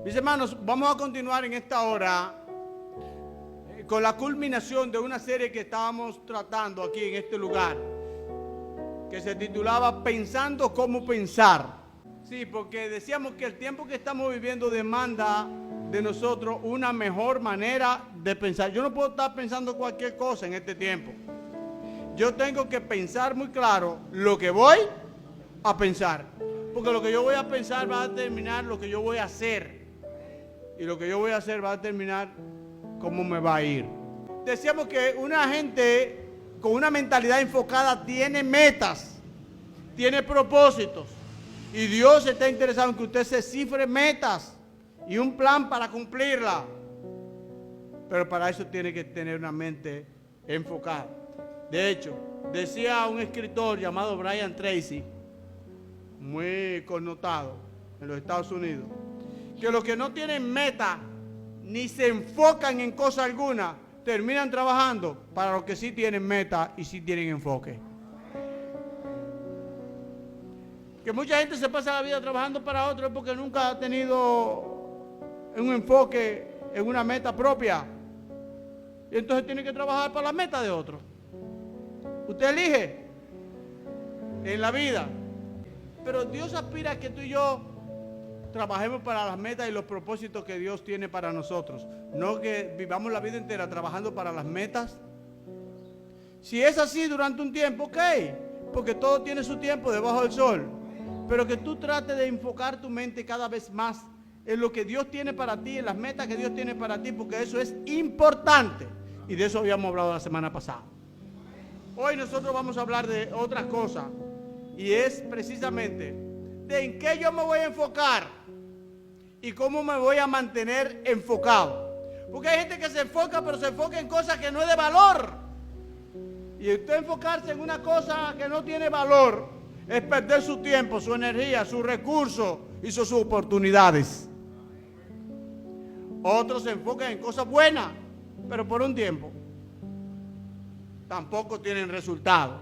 Mis hermanos, vamos a continuar en esta hora con la culminación de una serie que estábamos tratando aquí en este lugar, que se titulaba Pensando cómo pensar. Sí, porque decíamos que el tiempo que estamos viviendo demanda de nosotros una mejor manera de pensar. Yo no puedo estar pensando cualquier cosa en este tiempo. Yo tengo que pensar muy claro lo que voy a pensar, porque lo que yo voy a pensar va a determinar lo que yo voy a hacer, y lo que yo voy a hacer va a determinar cómo me va a ir. Decíamos que una gente con una mentalidad enfocada tiene metas, tiene propósitos, y Dios está interesado en que usted se cifre metas y un plan para cumplirla. Pero para eso tiene que tener una mente enfocada. De hecho, decía un escritor llamado Brian Tracy, muy connotado en los Estados Unidos, que los que no tienen meta ni se enfocan en cosa alguna terminan trabajando para los que sí tienen meta y sí tienen enfoque. Que mucha gente se pasa la vida trabajando para otros porque nunca ha tenido un enfoque en una meta propia, y entonces tiene que trabajar para la meta de otros. Usted elige en la vida, pero Dios aspira a que tú y yo trabajemos para las metas y los propósitos que Dios tiene para nosotros, no que vivamos la vida entera trabajando para las metas. Si es así durante un tiempo, ok, porque todo tiene su tiempo debajo del sol, pero que tú trates de enfocar tu mente cada vez más en lo que Dios tiene para ti, en las metas que Dios tiene para ti, porque eso es importante, y de eso habíamos hablado la semana pasada. Hoy nosotros vamos a hablar de otra cosa, y es precisamente de en qué yo me voy a enfocar y cómo me voy a mantener enfocado. Porque hay gente que se enfoca, pero se enfoca en cosas que no es de valor. Y usted enfocarse en una cosa que no tiene valor es perder su tiempo, su energía, sus recursos y sus oportunidades. Otros se enfocan en cosas buenas, pero por un tiempo. Tampoco tienen resultado.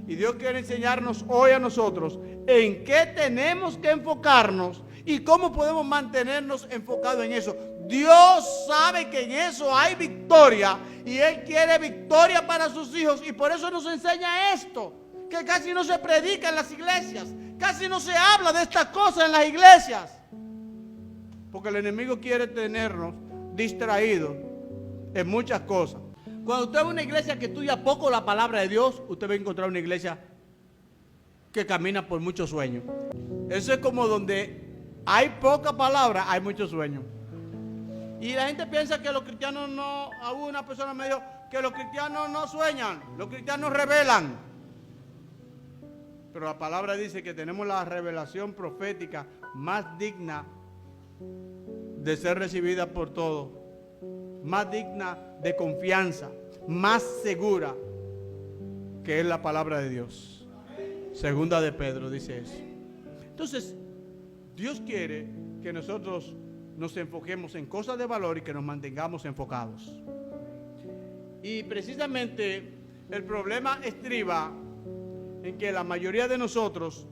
Y Dios quiere enseñarnos hoy a nosotros en qué tenemos que enfocarnos y cómo podemos mantenernos enfocados en eso. Dios sabe que en eso hay victoria y Él quiere victoria para sus hijos, y por eso nos enseña esto, que casi no se predica en las iglesias, casi no se habla de estas cosas en las iglesias, porque el enemigo quiere tenernos distraídos en muchas cosas. Cuando usted ve una iglesia que estudia poco la palabra de Dios, usted va a encontrar una iglesia que camina por muchos sueños. Eso es como donde hay poca palabra, hay muchos sueños. Y la gente piensa que los cristianos no, a una persona me dijo que los cristianos no sueñan, los cristianos revelan. Pero la palabra dice que tenemos la revelación profética más digna de ser recibida por todos, más digna de confianza, más segura, que es la palabra de Dios. Segunda de Pedro dice eso. Entonces, Dios quiere que nosotros nos enfoquemos en cosas de valor y que nos mantengamos enfocados. Y precisamente el problema estriba en que la mayoría de nosotros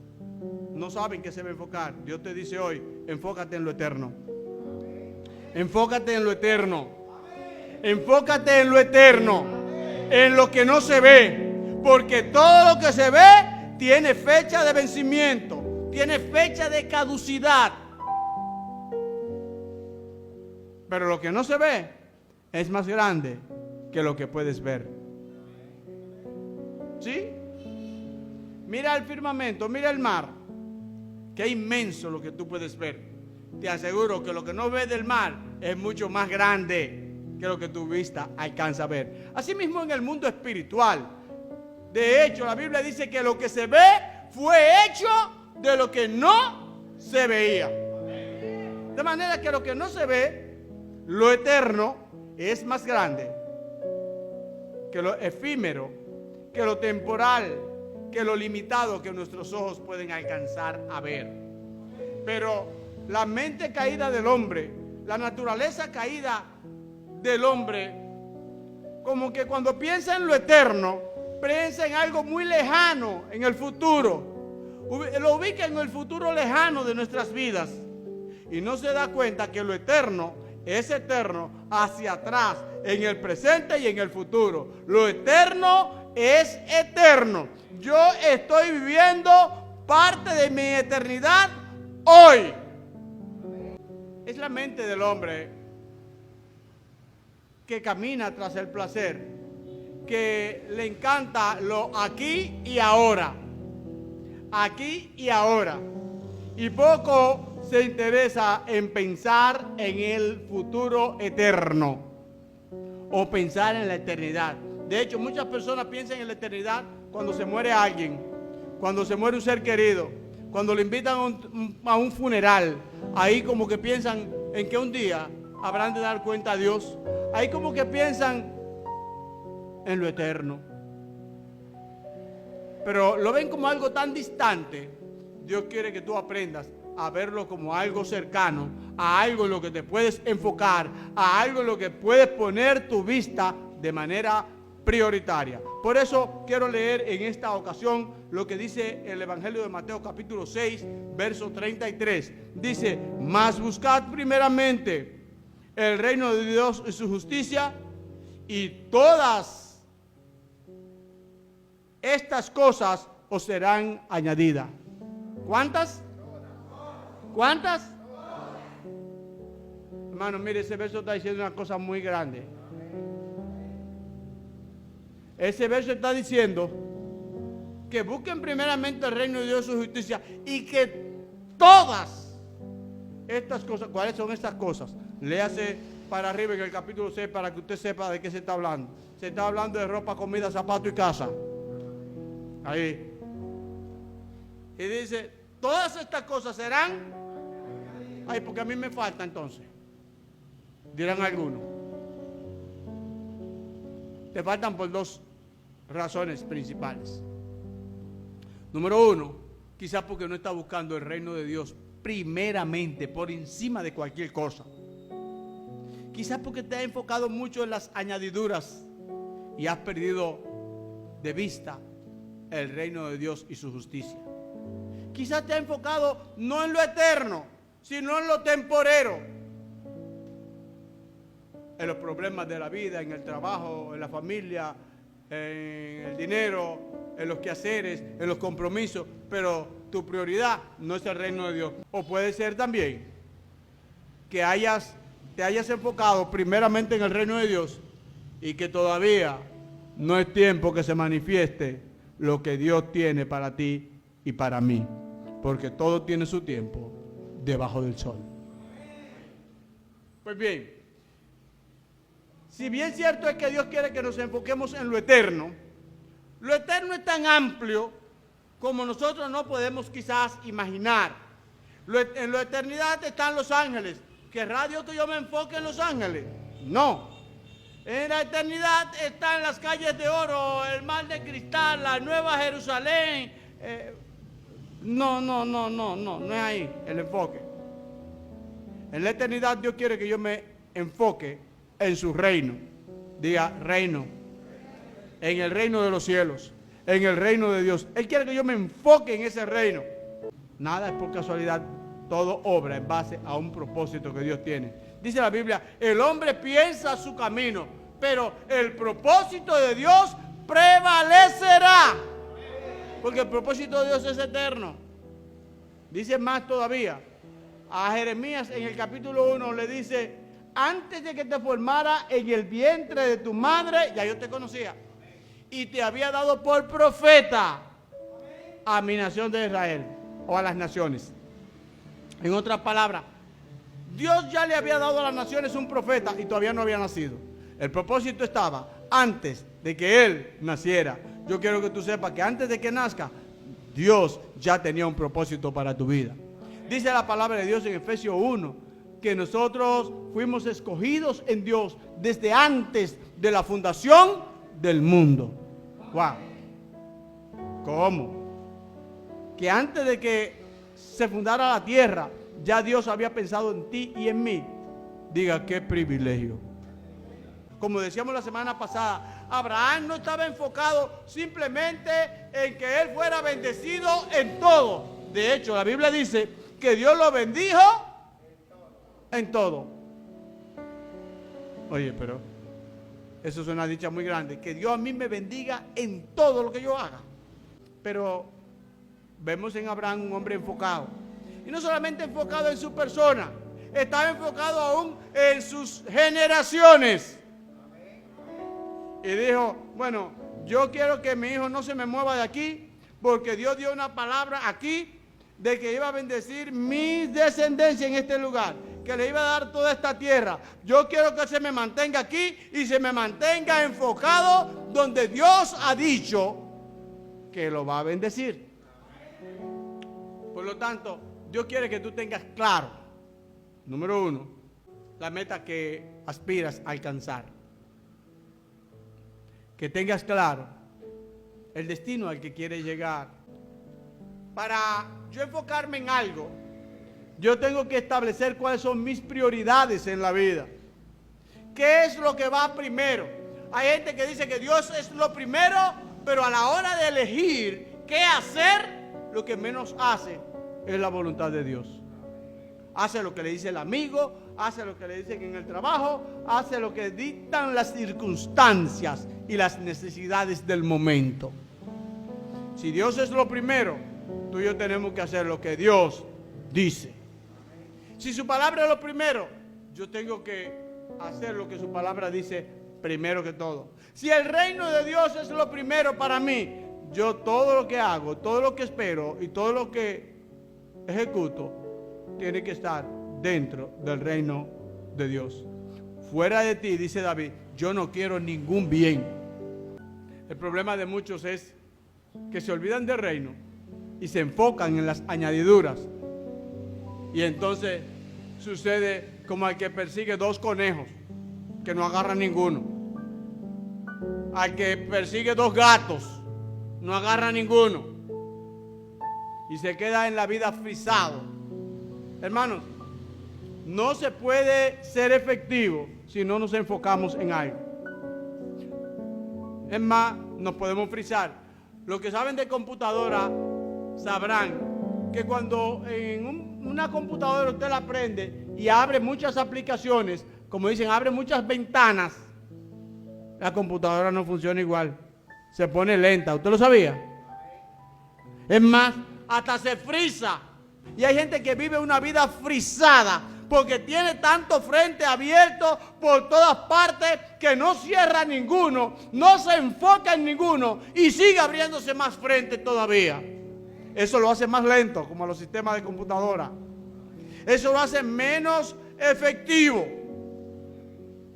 no saben qué se va a enfocar. Dios te dice hoy, enfócate en lo eterno. Enfócate en lo eterno. Enfócate en lo eterno, en lo que no se ve, porque todo lo que se ve tiene fecha de vencimiento, tiene fecha de caducidad. Pero lo que no se ve es más grande que lo que puedes ver. ¿Sí? Mira el firmamento, mira el mar, que es inmenso lo que tú puedes ver. Te aseguro que lo que no ves del mar es mucho más grande que lo que tu vista alcanza a ver. Asimismo en el mundo espiritual. De hecho, la Biblia dice que lo que se ve fue hecho de lo que no se veía. De manera que lo que no se ve, lo eterno, es más grande que lo efímero, que lo temporal, que lo limitado que nuestros ojos pueden alcanzar a ver. Pero la mente caída del hombre, la naturaleza caída del hombre, como que cuando piensa en lo eterno, piensa en algo muy lejano, en el futuro. Lo ubica en el futuro lejano de nuestras vidas. y no se da cuenta que lo eterno es eterno hacia atrás, en el presente y en el futuro. Lo eterno es eterno. Yo estoy viviendo parte de mi eternidad hoy. Es la mente del hombre que camina tras el placer, que le encanta lo aquí y ahora. Aquí y ahora. Y poco se interesa en pensar en el futuro eterno o pensar en la eternidad. De hecho, muchas personas piensan en la eternidad cuando se muere alguien, cuando se muere un ser querido, cuando le invitan a un funeral. Ahí como que piensan en que un día habrán de dar cuenta a Dios. Ahí como que piensan en lo eterno. Pero lo ven como algo tan distante. Dios quiere que tú aprendas a verlo como algo cercano, a algo en lo que te puedes enfocar, a algo en lo que puedes poner tu vista de manera prioritaria. Por eso quiero leer en esta ocasión lo que dice el Evangelio de Mateo capítulo 6, verso 33. Dice: mas buscad primeramente el reino de Dios y su justicia, y todas estas cosas os serán añadidas. ¿Cuántas? ¿Cuántas? Hermano, mire, ese verso está diciendo una cosa muy grande. Ese verso está diciendo que busquen primeramente el reino de Dios y su justicia, y que todas estas cosas, ¿cuáles son estas cosas? Léase para arriba en el capítulo 6 para que usted sepa de qué se está hablando. Se está hablando de ropa, comida, zapato y casa. Ahí. Y dice, todas estas cosas serán. Ay, porque a mí me falta entonces. Dirán algunos. Te faltan por dos razones principales. Número uno, quizás porque no está buscando el reino de Dios primeramente, por encima de cualquier cosa. Quizás porque te has enfocado mucho en las añadiduras y has perdido de vista el reino de Dios y su justicia. Quizás te has enfocado no en lo eterno, sino en lo temporero. En los problemas de la vida, en el trabajo, en la familia, en el dinero, en los quehaceres, en los compromisos. Pero tu prioridad no es el reino de Dios. O puede ser también que te hayas enfocado primeramente en el reino de Dios y que todavía no es tiempo que se manifieste lo que Dios tiene para ti y para mí. Porque todo tiene su tiempo debajo del sol. Pues bien, si bien cierto es que Dios quiere que nos enfoquemos en lo eterno es tan amplio como nosotros no podemos quizás imaginar. En la eternidad están los ángeles. ¿Querrá Dios que yo me enfoque en los ángeles? No. En la eternidad están las calles de oro, el mar de cristal, la nueva Jerusalén. No es ahí el enfoque. En la eternidad Dios quiere que yo me enfoque en su reino. Diga reino. En el reino de los cielos, en el reino de Dios. Él quiere que yo me enfoque en ese reino. Nada es por casualidad, todo obra en base a un propósito que Dios tiene. Dice la Biblia, el hombre piensa su camino, pero el propósito de Dios prevalecerá. Porque el propósito de Dios es eterno. Dice más todavía, a Jeremías en el capítulo 1 le dice, antes de que te formara en el vientre de tu madre, ya yo te conocía. Y te había dado por profeta a mi nación de Israel, o a las naciones. En otras palabras, Dios ya le había dado a las naciones un profeta y todavía no había nacido. El propósito estaba antes de que él naciera. Yo quiero que tú sepas que antes de que nazca, Dios ya tenía un propósito para tu vida. Dice la palabra de Dios en Efesios 1, que nosotros fuimos escogidos en Dios desde antes de la fundación del mundo. Wow. ¿Cómo? Que antes de que se fundara la tierra, ya Dios había pensado en ti y en mí. Diga, qué privilegio. Como decíamos la semana pasada, Abraham no estaba enfocado simplemente en que él fuera bendecido en todo. De hecho, la Biblia dice que Dios lo bendijo en todo. Oye, pero eso es una dicha muy grande, que Dios a mí me bendiga en todo lo que yo haga. Pero vemos en Abraham un hombre enfocado, y no solamente enfocado en su persona, estaba enfocado aún en sus generaciones. Y dijo, bueno, yo quiero que mi hijo no se me mueva de aquí, porque Dios dio una palabra aquí de que iba a bendecir mi descendencia en este lugar, que le iba a dar toda esta tierra. Yo quiero que se me mantenga aquí y se me mantenga enfocado donde Dios ha dicho que lo va a bendecir. Por lo tanto, Dios quiere que tú tengas claro, número uno, la meta que aspiras a alcanzar. Que tengas claro el destino al que quieres llegar. Para yo enfocarme en algo, yo tengo que establecer cuáles son mis prioridades en la vida. ¿Qué es lo que va primero? Hay gente que dice que Dios es lo primero, pero a la hora de elegir qué hacer, lo que menos hace es la voluntad de Dios. Hace lo que le dice el amigo, hace lo que le dicen en el trabajo, hace lo que dictan las circunstancias y las necesidades del momento. Si Dios es lo primero, tú y yo tenemos que hacer lo que Dios dice. Si su palabra es lo primero, yo tengo que hacer lo que su palabra dice primero que todo. Si el reino de Dios es lo primero para mí, yo todo lo que hago, todo lo que espero y todo lo que ejecuto tiene que estar dentro del reino de Dios. Fuera de ti, dice David, yo no quiero ningún bien. El problema de muchos es que se olvidan del reino y se enfocan en las añadiduras. Y entonces sucede como al que persigue dos conejos, que no agarra ninguno. Al que persigue dos gatos, no agarra ninguno. Y se queda en la vida frisado. Hermanos, no se puede ser efectivo si no nos enfocamos en algo. Es más, nos podemos frisar. Los que saben de computadora sabrán que cuando en una computadora usted la prende y abre muchas aplicaciones, como dicen, abre muchas ventanas, la computadora no funciona igual. Se pone lenta. ¿Usted lo sabía? Es más, hasta se frisa. Y hay gente que vive una vida frisada porque tiene tanto frente abierto por todas partes que no cierra ninguno, no se enfoca en ninguno y sigue abriéndose más frente todavía. Eso lo hace más lento, como los sistemas de computadora. Eso lo hace menos efectivo.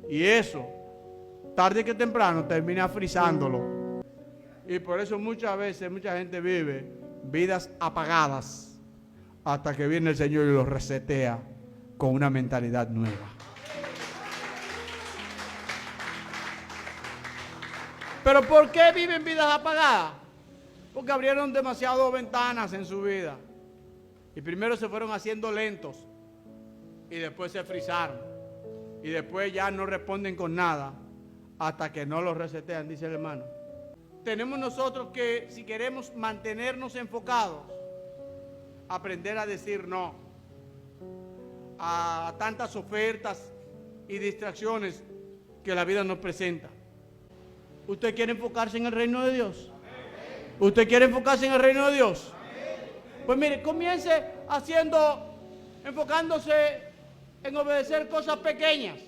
Y eso, tarde que temprano, termina frisándolo. Y por eso muchas veces mucha gente vive vidas apagadas hasta que viene el Señor y los resetea con una mentalidad nueva. ¿Pero por qué viven vidas apagadas? Porque abrieron demasiadas ventanas en su vida. Y primero se fueron haciendo lentos. Y después se frisaron. Y después ya no responden con nada hasta que no los resetean, dice el hermano. Tenemos nosotros que, si queremos mantenernos enfocados, aprender a decir no a tantas ofertas y distracciones que la vida nos presenta. ¿Usted quiere enfocarse en el reino de Dios? ¿Usted quiere enfocarse en el reino de Dios? Pues mire, comience enfocándose en obedecer cosas pequeñas,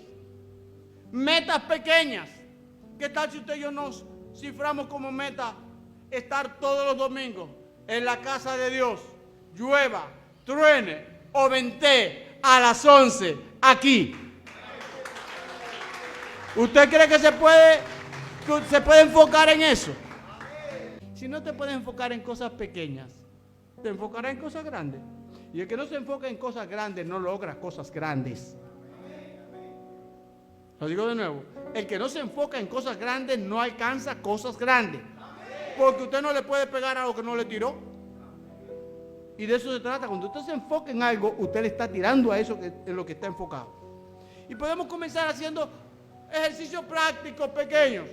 metas pequeñas. ¿Qué tal si usted y yo nos ciframos como meta estar todos los domingos en la casa de Dios, llueva, truene o ventee, a las 11 aquí? ¿Usted cree que se puede enfocar en eso? Si no te puedes enfocar en cosas pequeñas, te enfocarás en cosas grandes. Y el que no se enfoca en cosas grandes no logra cosas grandes. Lo digo de nuevo, el que no se enfoca en cosas grandes no alcanza cosas grandes. Porque usted no le puede pegar a lo que no le tiró. Y de eso se trata. Cuando usted se enfoca en algo, usted le está tirando a eso en lo que está enfocado. Y podemos comenzar haciendo ejercicios prácticos pequeños.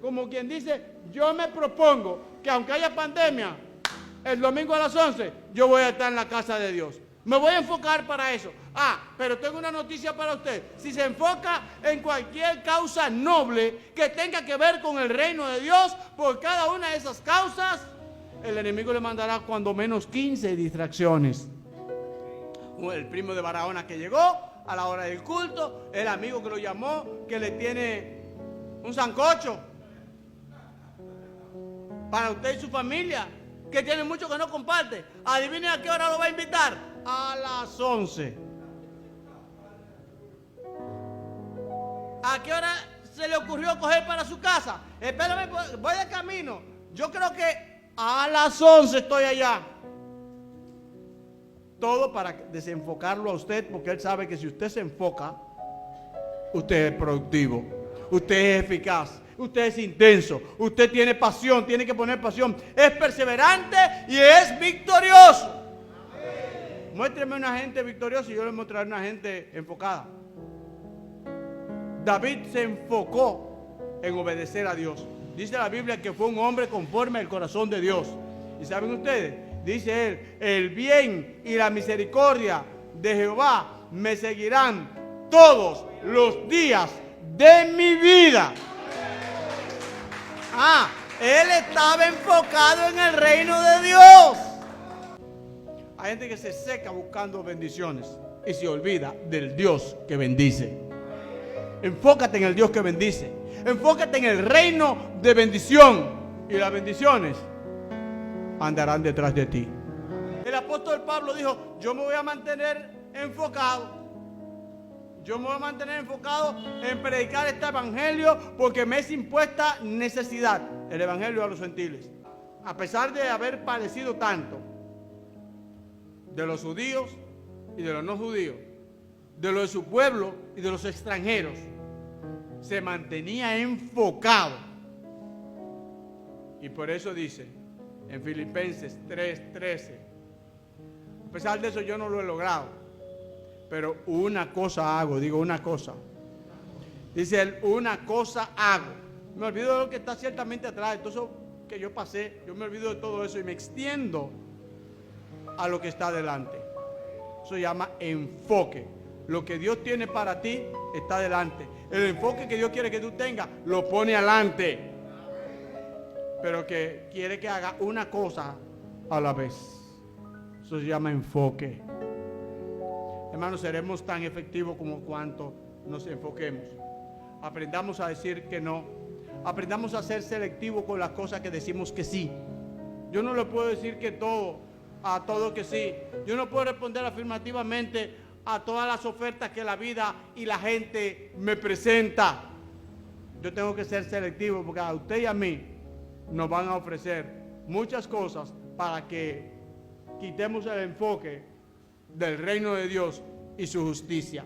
Como quien dice, yo me propongo que aunque haya pandemia, el domingo a las 11, yo voy a estar en la casa de Dios. Me voy a enfocar para eso. Pero tengo una noticia para usted. Si se enfoca en cualquier causa noble que tenga que ver con el reino de Dios, por cada una de esas causas, el enemigo le mandará cuando menos 15 distracciones. El primo de Barahona que llegó a la hora del culto, el amigo que lo llamó, que le tiene un sancocho para usted y su familia, que tiene mucho que no comparte. Adivinen a qué hora lo va a invitar. A las 11. ¿A qué hora se le ocurrió coger para su casa? Espérame, voy de camino. Yo creo que a las 11 estoy allá. Todo para desenfocarlo a usted, porque él sabe que si usted se enfoca, usted es productivo, usted es eficaz, usted es intenso, usted tiene pasión, tiene que poner pasión, es perseverante y es victorioso. Muéstreme una gente victoriosa y yo le mostraré una gente enfocada. David se enfocó en obedecer a Dios. Dice la Biblia que fue un hombre conforme al corazón de Dios. ¿Y saben ustedes? Dice él, el bien y la misericordia de Jehová me seguirán todos los días de mi vida. Él estaba enfocado en el reino de Dios. Hay gente que se seca buscando bendiciones y se olvida del Dios que bendice. Enfócate en el Dios que bendice. Enfócate en el reino de bendición y las bendiciones andarán detrás de ti. El apóstol Pablo dijo, yo me voy a mantener enfocado. Yo me voy a mantener enfocado en predicar este evangelio porque me es impuesta necesidad. El evangelio a los gentiles. A pesar de haber padecido tanto de los judíos y de los no judíos, de los de su pueblo y de los extranjeros, se mantenía enfocado. Y por eso dice en Filipenses 3:13, a pesar de eso yo no lo he logrado, pero una cosa hago, digo una cosa. Dice él, una cosa hago. Me olvido de lo que está ciertamente atrás, de todo eso que yo pasé, yo me olvido de todo eso y me extiendo a lo que está adelante. Eso se llama enfoque. Lo que Dios tiene para ti está adelante. El enfoque que Dios quiere que tú tengas, lo pone adelante. Pero que quiere que haga una cosa a la vez. Eso se llama enfoque. Hermanos, seremos tan efectivos como cuanto nos enfoquemos. Aprendamos a decir que no. Aprendamos a ser selectivos con las cosas que decimos que sí. Yo no le puedo decir que a todo que sí. Yo no puedo responder afirmativamente a todas las ofertas que la vida y la gente me presenta. Yo tengo que ser selectivo porque a usted y a mí nos van a ofrecer muchas cosas para que quitemos el enfoque del reino de Dios y su justicia.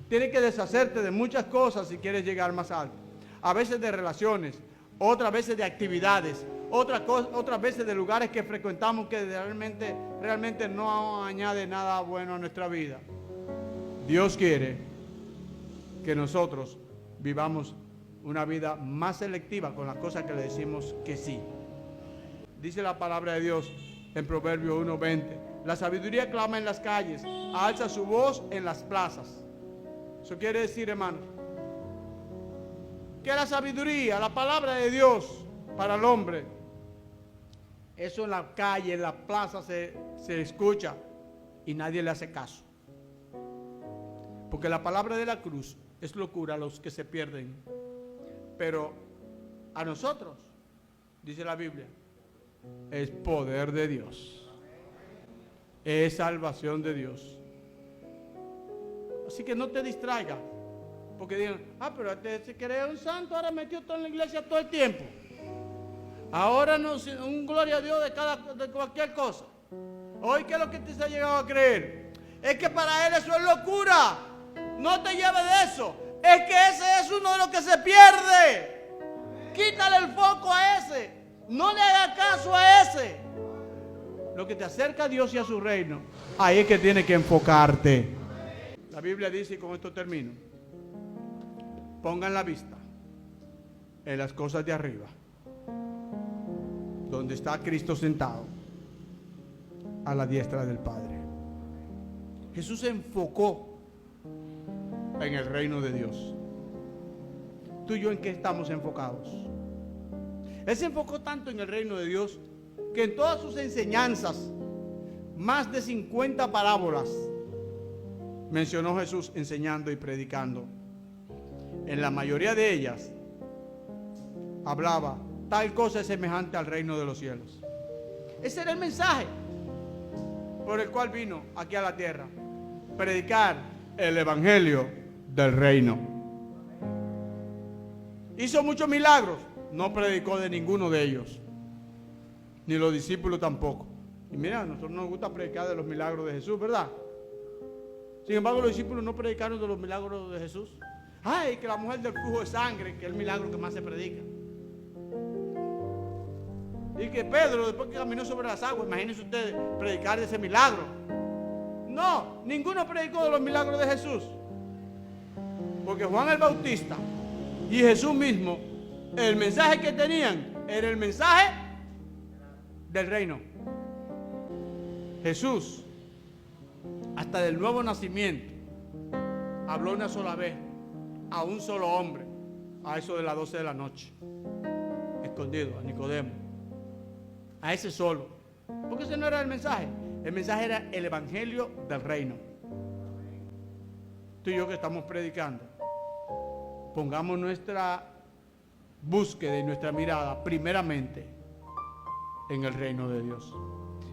Tienes que deshacerte de muchas cosas si quieres llegar más alto. A veces de relaciones, otras veces de actividades, otras veces de lugares que frecuentamos que realmente no añade nada bueno a nuestra vida. Dios quiere que nosotros vivamos una vida más selectiva con las cosas que le decimos que sí. Dice la palabra de Dios en Proverbios 1:20. La sabiduría clama en las calles, alza su voz en las plazas. Eso quiere decir, hermano, que la sabiduría, la palabra de Dios para el hombre, eso en la calle, en la plaza se escucha y nadie le hace caso. Porque la palabra de la cruz es locura a los que se pierden. Pero a nosotros, dice la Biblia, es poder de Dios. Es salvación de Dios. Así que no te distraigas. Porque digan, pero este se cree un santo, ahora metió todo en la iglesia todo el tiempo. Ahora no, un gloria a Dios de cualquier cosa. Hoy, ¿qué es lo que te se ha llegado a creer? Es que para él eso es locura. No te lleves de eso. Es que ese es uno de los que se pierde. Quítale el foco a ese. No le hagas caso a ese. Lo que te acerca a Dios y a su reino, ahí es que tienes que enfocarte. La Biblia dice, y con esto termino, pongan la vista en las cosas de arriba, donde está Cristo sentado a la diestra del Padre. Jesús se enfocó en el reino de Dios. ¿Tú y yo en qué estamos enfocados? Él se enfocó tanto en el reino de Dios que en todas sus enseñanzas, más de 50 parábolas mencionó Jesús enseñando y predicando. En la mayoría de ellas hablaba: tal cosa es semejante al reino de los cielos. Ese era el mensaje por el cual vino aquí a la tierra: predicar el evangelio del reino. Hizo muchos milagros, no predicó de ninguno de ellos, ni los discípulos tampoco. Y mira, a nosotros nos gusta predicar de los milagros de Jesús, ¿verdad? Sin embargo, los discípulos no predicaron de los milagros de Jesús. Ay, que la mujer del flujo de sangre, que es el milagro que más se predica. Y que Pedro, después que caminó sobre las aguas, imagínense ustedes predicar de ese milagro. No, ninguno predicó de los milagros de Jesús. Porque Juan el Bautista y Jesús mismo, el mensaje que tenían era el mensaje del reino. Jesús, hasta del nuevo nacimiento, habló una sola vez a un solo hombre, a eso de las 12 de la noche, escondido, a Nicodemo, a ese solo, porque ese no era el mensaje era el evangelio del reino. Tú y yo que estamos predicando, pongamos nuestra búsqueda y nuestra mirada primeramente en el reino de Dios.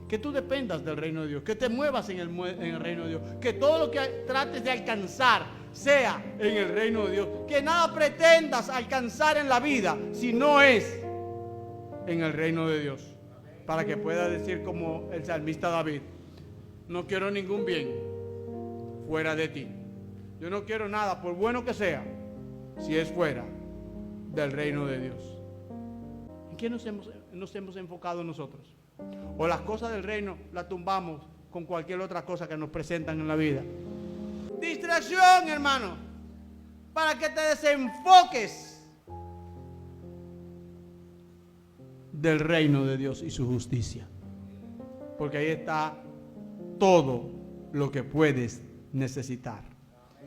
Que tú dependas del reino de Dios, que te muevas en el reino de Dios, que todo lo que trates de alcanzar sea en el reino de Dios, que nada pretendas alcanzar en la vida si no es en el reino de Dios, para que puedas decir como el salmista David: no quiero ningún bien fuera de ti. Yo no quiero nada, por bueno que sea, si es fuera del reino de Dios. ¿En qué nos hemos enfocado nosotros? O las cosas del reino las tumbamos con cualquier otra cosa que nos presentan en la vida. Distracción, hermano, para que te desenfoques del reino de Dios y su justicia, porque ahí está todo lo que puedes necesitar.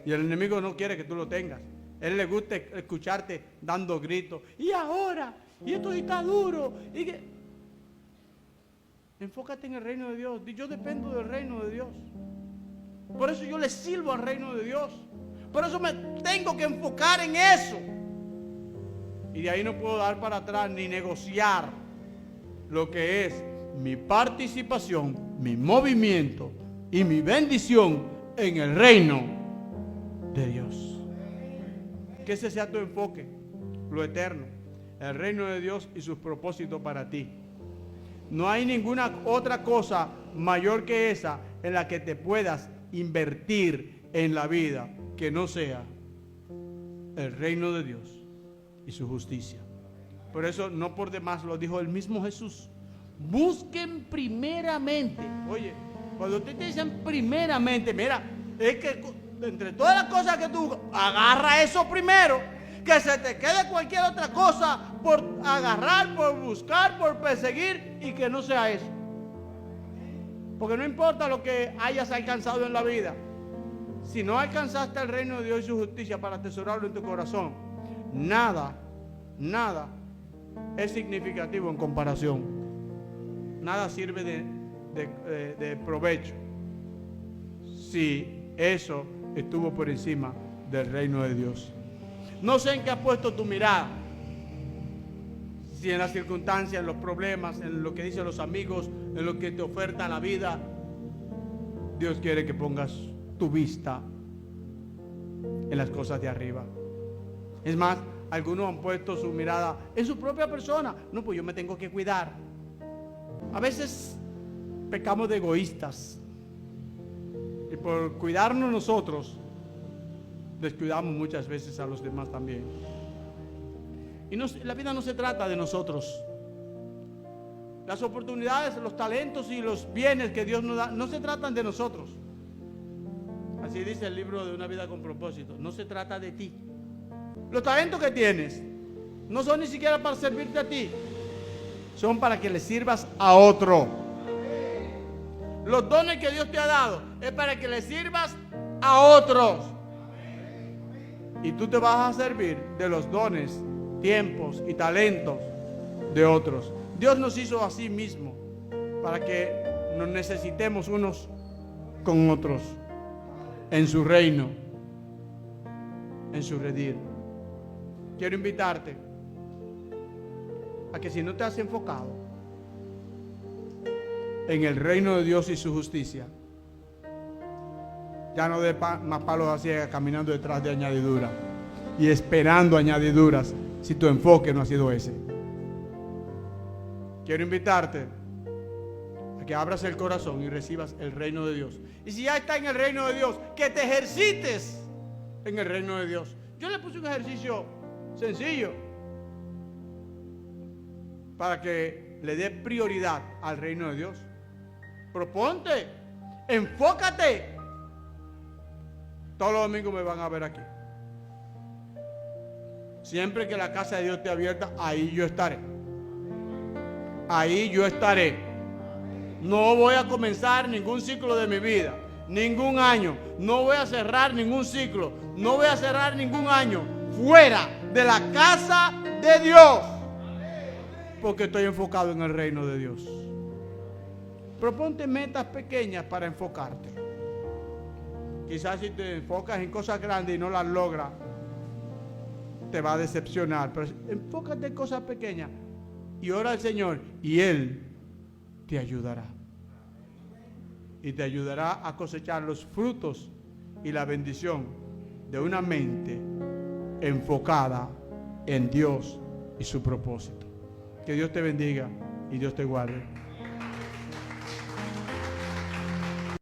Y el enemigo no quiere que tú lo tengas. Él le gusta escucharte dando gritos: y ahora, y esto está duro, y que... Enfócate en el reino de Dios. Yo dependo del reino de Dios. Por eso yo le sirvo al reino de Dios. Por eso me tengo que enfocar en eso. Y de ahí no puedo dar para atrás ni negociar lo que es mi participación, mi movimiento y mi bendición en el reino de Dios. Que ese sea tu enfoque, lo eterno, el reino de Dios y sus propósitos para ti. No hay ninguna otra cosa mayor que esa en la que te puedas invertir en la vida que no sea el reino de Dios y su justicia. Por eso, no por demás, lo dijo el mismo Jesús: busquen primeramente. Oye, cuando te dicen primeramente, mira, es que entre todas las cosas que tú agarra eso primero, que se te quede cualquier otra cosa por agarrar, por buscar, por perseguir, y que no sea eso. Porque no importa lo que hayas alcanzado en la vida, si no alcanzaste el reino de Dios y su justicia para atesorarlo en tu corazón, nada es significativo en comparación. Nada sirve de provecho si eso estuvo por encima del reino de Dios. No sé en qué has puesto tu mirada. Si en las circunstancias, en los problemas, en lo que dicen los amigos, en lo que te oferta la vida. Dios quiere que pongas tu vista en las cosas de arriba. Es más, algunos han puesto su mirada en su propia persona. No, pues yo me tengo que cuidar. A veces pecamos de egoístas. Y por cuidarnos nosotros, descuidamos muchas veces a los demás también. Y la vida no se trata de nosotros. Las oportunidades, los talentos y los bienes que Dios nos da no se tratan de nosotros. Así dice el libro de Una vida con propósito. No se trata de ti. Los talentos que tienes no son ni siquiera para servirte a ti. Son para que le sirvas a otro. Los dones que Dios te ha dado es para que le sirvas a otros. Y tú te vas a servir de los dones, tiempos y talentos de otros. Dios nos hizo a sí mismo para que nos necesitemos unos con otros en su reino, en su redil. Quiero invitarte a que si no te has enfocado en el reino de Dios y su justicia, ya no des más palos a ciega caminando detrás de añadiduras y esperando añadiduras si tu enfoque no ha sido ese. Quiero invitarte a que abras el corazón y recibas el reino de Dios. Y si ya está en el reino de Dios, que te ejercites en el reino de Dios. Yo le puse un ejercicio sencillo para que le dé prioridad al reino de Dios. Proponte, enfócate. Todos los domingos me van a ver aquí. Siempre que la casa de Dios esté abierta, ahí yo estaré. Ahí yo estaré. No voy a comenzar ningún ciclo de mi vida, ningún año. No voy a cerrar ningún ciclo. No voy a cerrar ningún año fuera de la casa de Dios, porque estoy enfocado en el reino de Dios. Proponte metas pequeñas para enfocarte. Quizás si te enfocas en cosas grandes y no las logras, te va a decepcionar. Pero enfócate en cosas pequeñas y ora al Señor y Él te ayudará. Y te ayudará a cosechar los frutos y la bendición de una mente enfocada en Dios y su propósito. Que Dios te bendiga y Dios te guarde.